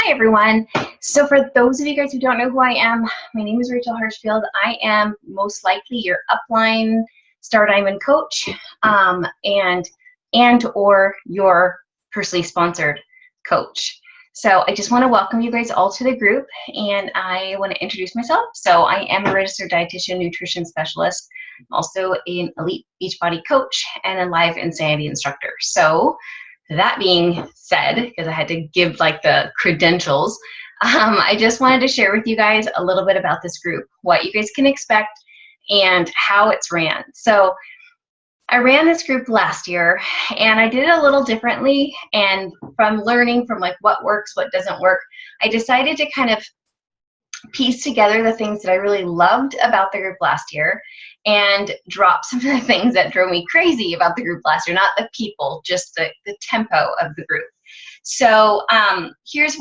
Hi everyone. So for those of you guys who don't know who I am, my name is Rachel Harshfield. I am most likely your upline Star Diamond coach and or your personally sponsored coach. So I just want to welcome you guys all to the group, and I want to introduce myself. So I am a registered dietitian nutrition specialist, also an elite Beachbody coach and a live insanity instructor. So that being said, because I had to give like the credentials, I just wanted to share with you guys a little bit about this group, what you guys can expect, and how it's ran. So I ran this group last year, and I did it a little differently, and from learning from like what works, what doesn't work, I decided to kind of piece together the things that I really loved about the group last year and drop some of the things that drove me crazy about the group last year, not the people, just the tempo of the group. So here's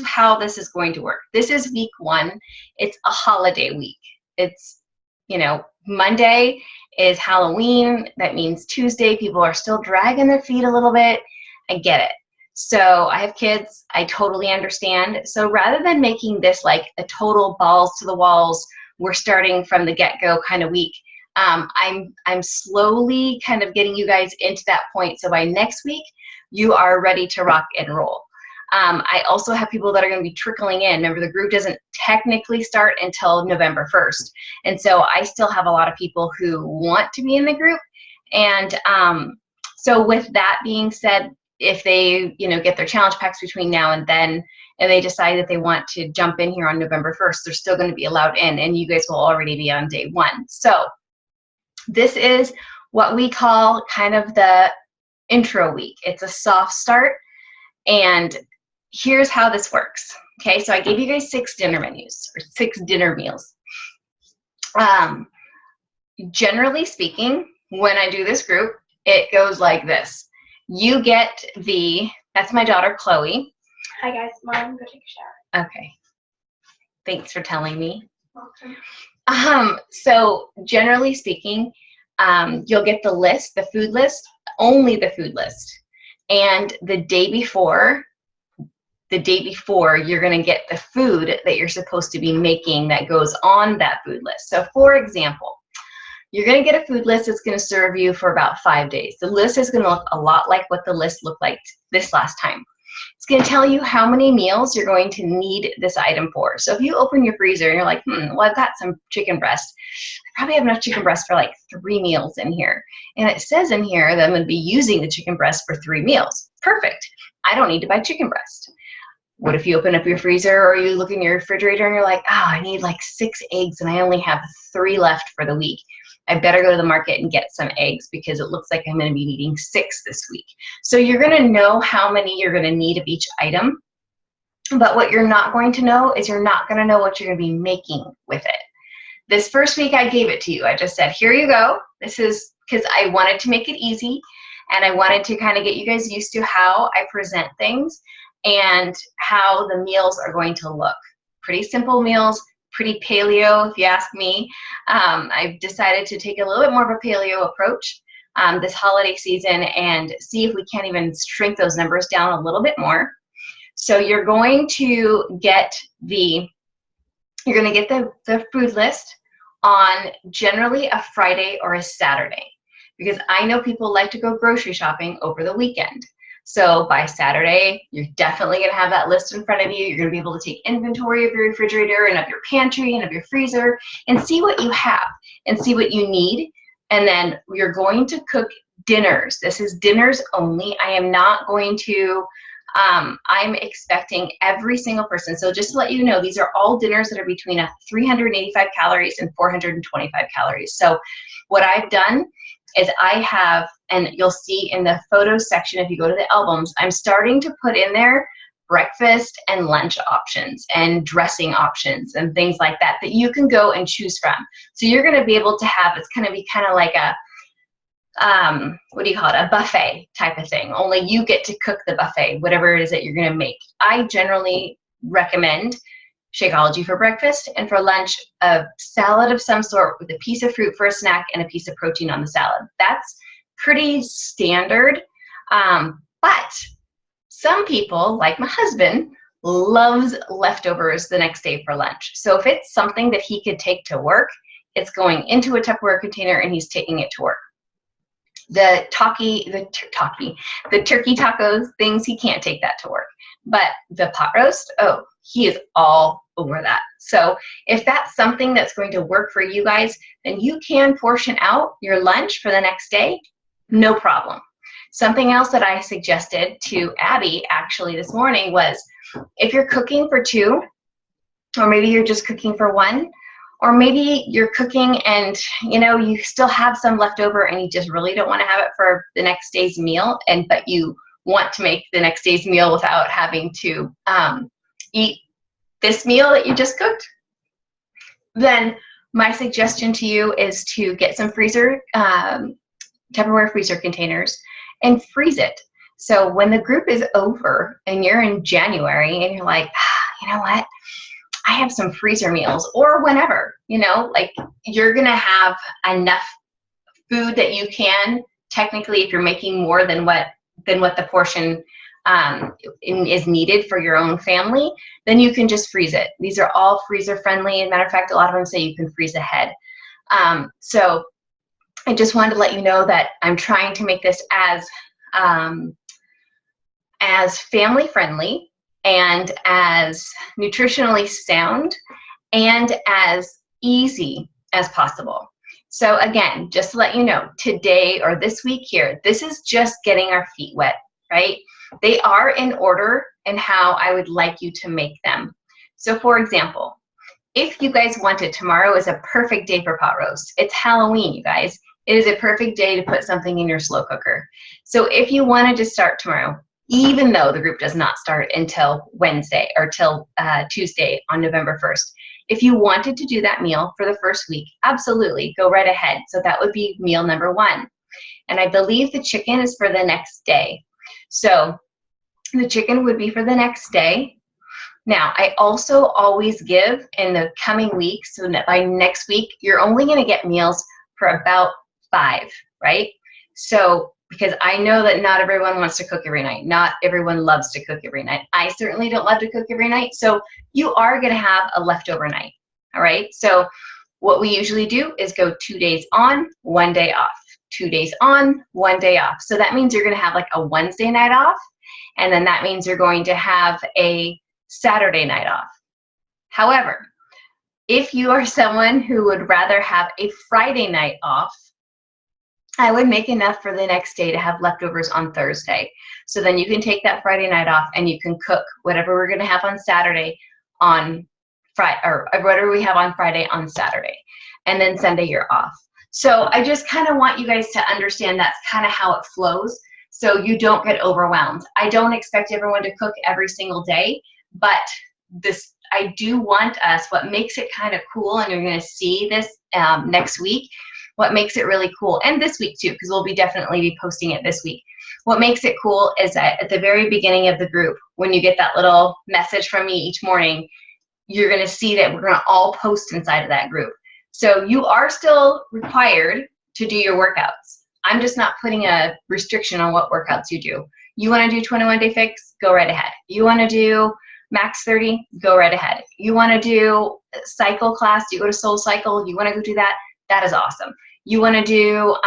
how this is going to work. This is week 1. It's a holiday week. It's, Monday is Halloween. That means Tuesday, people are still dragging their feet a little bit. I get it. So I have kids. I totally understand. So rather than making this like a total balls to the walls, we're starting from the get-go kind of week, I'm slowly kind of getting you guys into that point. So by next week, you are ready to rock and roll. I also have people that are going to be trickling in. Remember, the group doesn't technically start until November 1st. And so I still have a lot of people who want to be in the group. And so with that being said, if they, get their challenge packs between now and then, and they decide that they want to jump in here on November 1st, they're still going to be allowed in, and you guys will already be on day 1. So this is what we call kind of the intro week. It's a soft start, and here's how this works. Okay, so I gave you guys 6 dinner menus, or 6 dinner meals. Generally speaking, when I do this group, it goes like this. You get that's my daughter, Chloe. Hi guys, Mom, go take a shower. Okay. Thanks for telling me. Welcome. So generally speaking, you'll get the list, the food list, only the food list. And the day before, you're going to get the food that you're supposed to be making that goes on that food list. So for example, you're going to get a food list that's going to serve you for about 5 days. The list is going to look a lot like what the list looked like this last time. It's going to tell you how many meals you're going to need this item for. So if you open your freezer and you're like, well, I've got some chicken breast. I probably have enough chicken breast for like 3 meals in here. And it says in here that I'm going to be using the chicken breast for 3 meals. Perfect. I don't need to buy chicken breast. What if you open up your freezer or you look in your refrigerator and you're like, I need like 6 eggs and I only have 3 left for the week. I better go to the market and get some eggs because it looks like I'm going to be needing 6 this week. So you're going to know how many you're going to need of each item. But what you're not going to know is you're not going to know what you're going to be making with it. This first week I gave it to you. I just said, here you go. This is because I wanted to make it easy and I wanted to kind of get you guys used to how I present things and how the meals are going to look. Pretty simple meals. Pretty paleo, if you ask me. I've decided to take a little bit more of a paleo approach this holiday season and see if we can't even shrink those numbers down a little bit more. So you're going to get the food list on generally a Friday or a Saturday, because I know people like to go grocery shopping over the weekend. So by Saturday, you're definitely going to have that list in front of you. You're going to be able to take inventory of your refrigerator and of your pantry and of your freezer and see what you have and see what you need. And then you're going to cook dinners. This is dinners only. I am not going to, I'm expecting every single person. So just to let you know, these are all dinners that are between 385 calories and 425 calories. So what I've done is I have, and you'll see in the photos section, if you go to the albums, I'm starting to put in there breakfast and lunch options and dressing options and things like that you can go and choose from. So you're going to be able to have, it's going to be kind of like a, a buffet type of thing. Only you get to cook the buffet, whatever it is that you're going to make. I generally recommend Shakeology for breakfast, and for lunch, a salad of some sort with a piece of fruit for a snack and a piece of protein on the salad. That's pretty standard, but some people, like my husband, loves leftovers the next day for lunch. So if it's something that he could take to work, it's going into a Tupperware container and he's taking it to work. The turkey tacos, things, he can't take that to work. But the pot roast, oh, he is all over that. So if that's something that's going to work for you guys, then you can portion out your lunch for the next day, no problem. Something else that I suggested to Abby actually this morning was, if you're cooking for 2, or maybe you're just cooking for 1, or maybe you're cooking and you still have some left over and you just really don't want to have it for the next day's meal, but you want to make the next day's meal without having to eat this meal that you just cooked, then my suggestion to you is to get some Tupperware freezer containers and freeze it. So when the group is over and you're in January and you're like, you know what? I have some freezer meals, or whenever, like you're going to have enough food that you can, technically, if you're making more than what the portion is needed for your own family, then you can just freeze it. These are all freezer friendly. As a matter of fact, a lot of them say you can freeze ahead. So I just wanted to let you know that I'm trying to make this as family friendly and as nutritionally sound and as easy as possible. So again, just to let you know, today or this week here, this is just getting our feet wet, right? They are in order and how I would like you to make them. So for example, if you guys wanted, tomorrow is a perfect day for pot roast. It's Halloween, you guys. It is a perfect day to put something in your slow cooker. So if you wanted to start tomorrow, even though the group does not start until Wednesday or till Tuesday on November 1st. If you wanted to do that meal for the first week, absolutely, go right ahead. So that would be meal number 1. And I believe the chicken is for the next day. So the chicken would be for the next day. Now, I also always give in the coming weeks, so that by next week, you're only going to get meals for about 5, right? So because I know that not everyone wants to cook every night. Not everyone loves to cook every night. I certainly don't love to cook every night. So you are going to have a leftover night. All right. So what we usually do is go 2 days on, 1 day off. 2 days on, 1 day off. So that means you're going to have like a Wednesday night off. And then that means you're going to have a Saturday night off. However, if you are someone who would rather have a Friday night off, I would make enough for the next day to have leftovers on Thursday. So then you can take that Friday night off and you can cook whatever we're going to have on Saturday on Friday, or whatever we have on Friday on Saturday. And then Sunday you're off. So I just kind of want you guys to understand that's kind of how it flows, so you don't get overwhelmed. I don't expect everyone to cook every single day, but I do want us, what makes it kind of cool, and you're going to see this next week, what makes it really cool, and this week too, because we'll definitely be posting it this week. What makes it cool is that at the very beginning of the group, when you get that little message from me each morning, you're going to see that we're going to all post inside of that group. So you are still required to do your workouts. I'm just not putting a restriction on what workouts you do. You want to do 21 Day Fix? Go right ahead. You want to do Max 30? Go right ahead. You want to do cycle class? You go to Soul Cycle? You want to go do that? That is awesome. You want to do,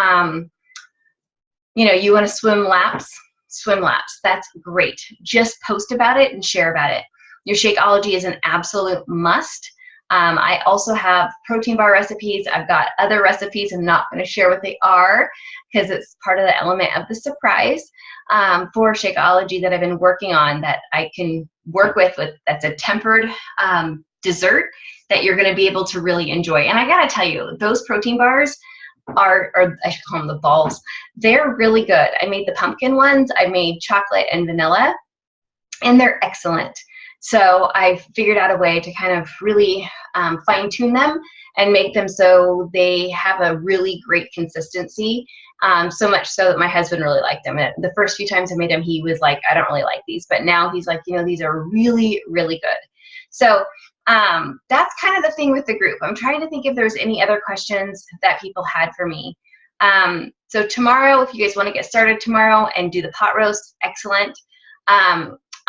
you want to swim laps? Swim laps. That's great. Just post about it and share about it. Your Shakeology is an absolute must. I also have protein bar recipes. I've got other recipes. I'm not going to share what they are because it's part of the element of the surprise for Shakeology that I've been working on that I can work with that's a tempered dessert that you're going to be able to really enjoy. And I got to tell you, those protein bars are I should call them the balls. They're really good. I made the pumpkin ones. I made chocolate and vanilla, and they're excellent. So I figured out a way to kind of really fine tune them and make them so they have a really great consistency. So much so that my husband really liked them. And the first few times I made them, he was like, I don't really like these. But now he's like, these are really, really good. So that's kind of the thing with the group. I'm trying to think if there's any other questions that people had for me. So tomorrow, if you guys want to get started tomorrow and do the pot roast, excellent.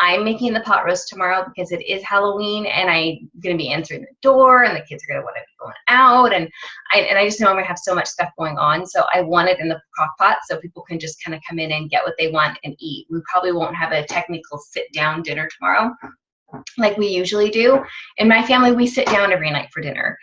I'm making the pot roast tomorrow because it is Halloween, and I'm going to be answering the door, and the kids are going to want to be going out, and I just know I'm going to have so much stuff going on. So I want it in the crock pot so people can just kind of come in and get what they want and eat. We probably won't have a technical sit-down dinner tomorrow like we usually do. In my family, we sit down every night for dinner.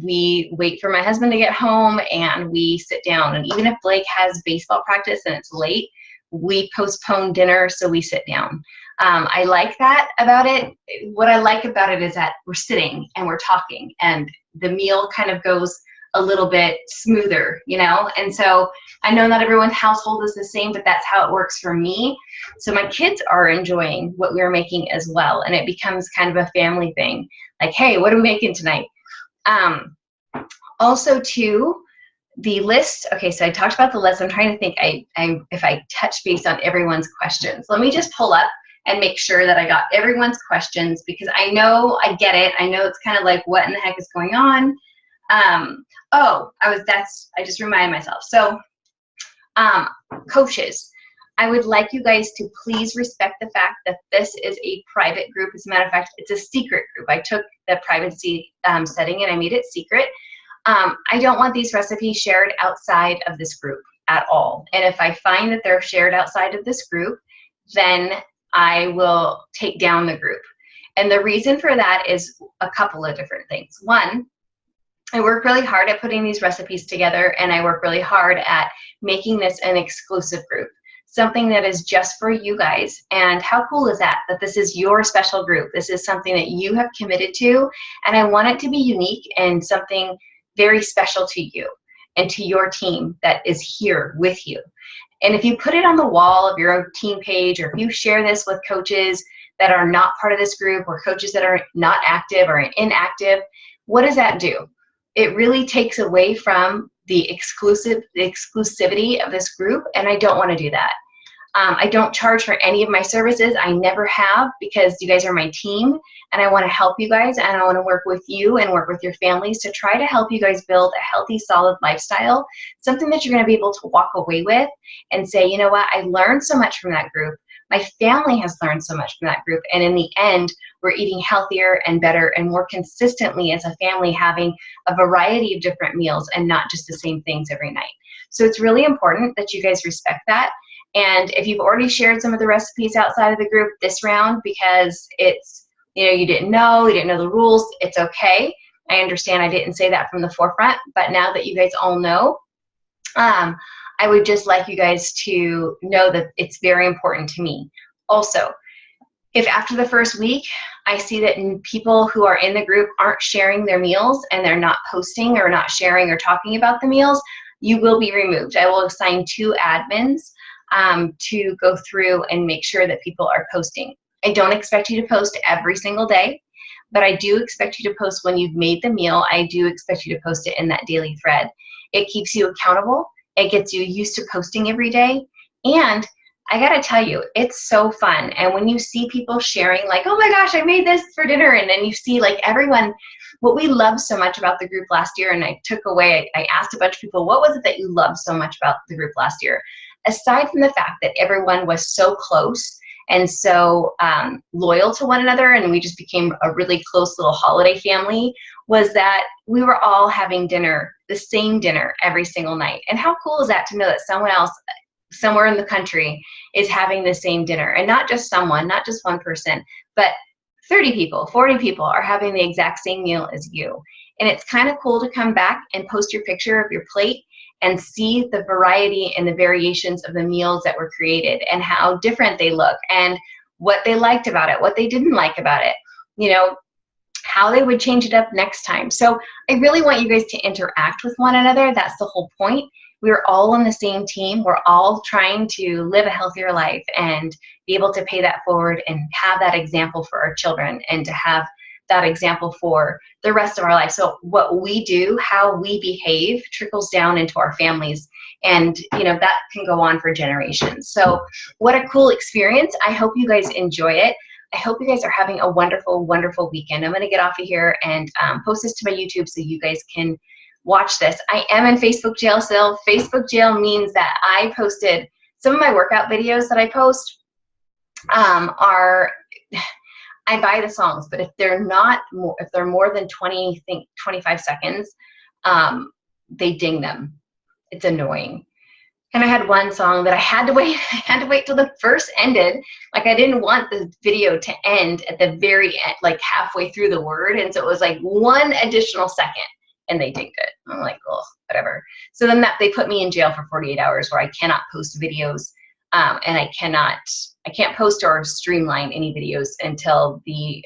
We wait for my husband to get home and we sit down. And even if Blake has baseball practice and it's late, we postpone dinner so we sit down. I like that about it. What I like about it is that we're sitting and we're talking, and the meal kind of goes a little bit smoother, you know? And so I know not everyone's household is the same, but that's how it works for me. So my kids are enjoying what we're making as well, and it becomes kind of a family thing. Like, hey, what are we making tonight? Also too, the list, okay, so I talked about the list. I'm trying to think if I touch base on everyone's questions. Let me just pull up and make sure that I got everyone's questions, because I know I get it. I know it's kind of like, what in the heck is going on? I just reminded myself. So, coaches, I would like you guys to please respect the fact that this is a private group. As a matter of fact, it's a secret group. I took the privacy setting and I made it secret. I don't want these recipes shared outside of this group at all. And if I find that they're shared outside of this group, then I will take down the group. And the reason for that is a couple of different things. One, I work really hard at putting these recipes together, and I work really hard at making this an exclusive group, something that is just for you guys. And how cool is that, that this is your special group? This is something that you have committed to, and I want it to be unique and something very special to you and to your team that is here with you. And if you put it on the wall of your own team page, or if you share this with coaches that are not part of this group, or coaches that are not active or inactive, what does that do? It really takes away from the exclusivity of this group, and I don't want to do that. I don't charge for any of my services. I never have, because you guys are my team, and I want to help you guys, and I want to work with you and work with your families to try to help you guys build a healthy, solid lifestyle, something that you're going to be able to walk away with and say, you know what, I learned so much from that group. My family has learned so much from that group, and in the end, we're eating healthier and better and more consistently as a family, having a variety of different meals and not just the same things every night. So it's really important that you guys respect that. And if you've already shared some of the recipes outside of the group this round because it's, you know, you didn't know the rules, it's okay. I understand I didn't say that from the forefront, but now that you guys all know, I would just like you guys to know that it's very important to me. Also, if after the first week I see that people who are in the group aren't sharing their meals and they're not posting or not sharing or talking about the meals, you will be removed. I will assign 2 admins to go through and make sure that people are posting. I don't expect you to post every single day, but I do expect you to post when you've made the meal. I do expect you to post it in that daily thread. It keeps you accountable. It gets you used to posting every day. And I gotta tell you, it's so fun. And when you see people sharing like, oh my gosh, I made this for dinner. And then you see like everyone, what we loved so much about the group last year, and I asked a bunch of people, what was it that you loved so much about the group last year? Aside from the fact that everyone was so close and so loyal to one another, and we just became a really close little holiday family, was that we were all having dinner, the same dinner every single night. And how cool is that to know that someone else somewhere in the country is having the same dinner, and not just someone, not just one person, but 30 people, 40 people are having the exact same meal as you. And it's kind of cool to come back and post your picture of your plate and see the variety and the variations of the meals that were created and how different they look and what they liked about it, what they didn't like about it, you know, how they would change it up next time. So I really want you guys to interact with one another. That's the whole point. We're all on the same team. We're all trying to live a healthier life and be able to pay that forward and have that example for our children and to have that example for the rest of our life. So what we do, how we behave, trickles down into our families, and you know that can go on for generations. So what a cool experience. I hope you guys enjoy it. I hope you guys are having a wonderful, wonderful weekend. I'm going to get off of here and post this to my YouTube so you guys can watch this. I am in Facebook jail still. Facebook jail means that I posted some of my workout videos that I post. are, I buy the songs, but if they're not more, if they're more than 25 seconds, they ding them. It's annoying. And I had one song that I had to wait. I had to wait till the verse ended. Like, I didn't want the video to end at the very end, like halfway through the word. And so it was like one additional second, and they dinged it. I'm like, oh, whatever. So then they put me in jail for 48 hours where I cannot post videos, and I can't post or streamline any videos until the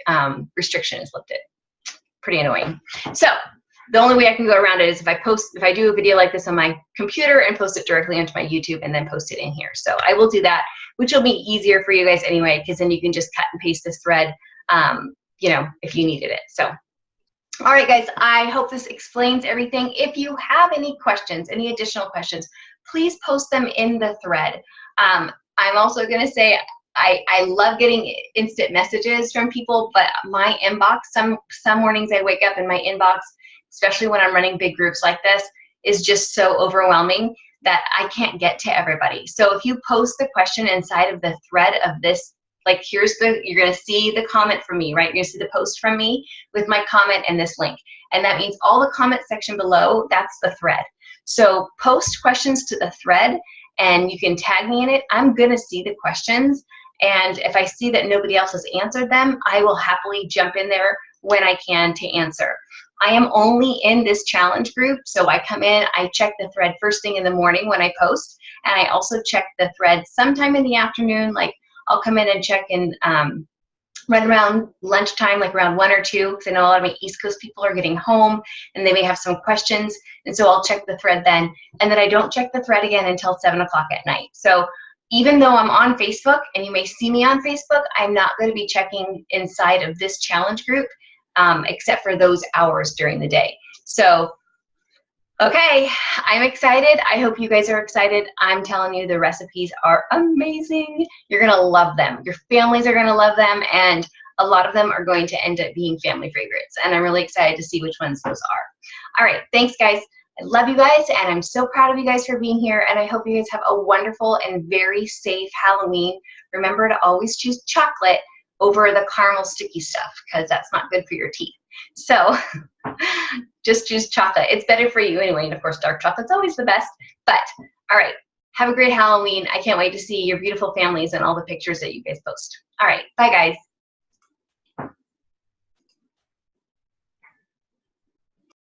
restriction is lifted. Pretty annoying. So the only way I can go around it is if I do a video like this on my computer and post it directly onto my YouTube and then post it in here. So I will do that, which will be easier for you guys anyway, because then you can just cut and paste this thread, you know, if you needed it. So, all right, guys, I hope this explains everything. If you have any questions, any additional questions, please post them in the thread. I'm also going to say, I love getting instant messages from people, but my inbox, some mornings I wake up and my inbox, especially when I'm running big groups like this, is just so overwhelming that I can't get to everybody. So if you post the question inside of the thread of this, like you're gonna see the comment from me, right? You're gonna see the post from me with my comment and this link. And that means all the comment section below, that's the thread. So post questions to the thread and you can tag me in it. I'm gonna see the questions. And if I see that nobody else has answered them, I will happily jump in there when I can to answer. I am only in this challenge group, so I come in, I check the thread first thing in the morning when I post, and I also check the thread sometime in the afternoon. Like, I'll come in and check in right around lunchtime, like around 1 or 2, because I know a lot of my East Coast people are getting home and they may have some questions, and so I'll check the thread then. And then I don't check the thread again until 7 o'clock at night. So even though I'm on Facebook, and you may see me on Facebook, I'm not going to be checking inside of this challenge group, except for those hours during the day. So, okay, I'm excited. I hope you guys are excited. I'm telling you, the recipes are amazing. You're going to love them. Your families are going to love them, and a lot of them are going to end up being family favorites. And I'm really excited to see which ones those are. All right, thanks, guys. I love you guys, and I'm so proud of you guys for being here, and I hope you guys have a wonderful and very safe Halloween. Remember to always choose chocolate over the caramel sticky stuff, because that's not good for your teeth. So just choose chocolate. It's better for you anyway, and of course dark chocolate's always the best. But all right, have a great Halloween. I can't wait to see your beautiful families and all the pictures that you guys post. All right, bye guys.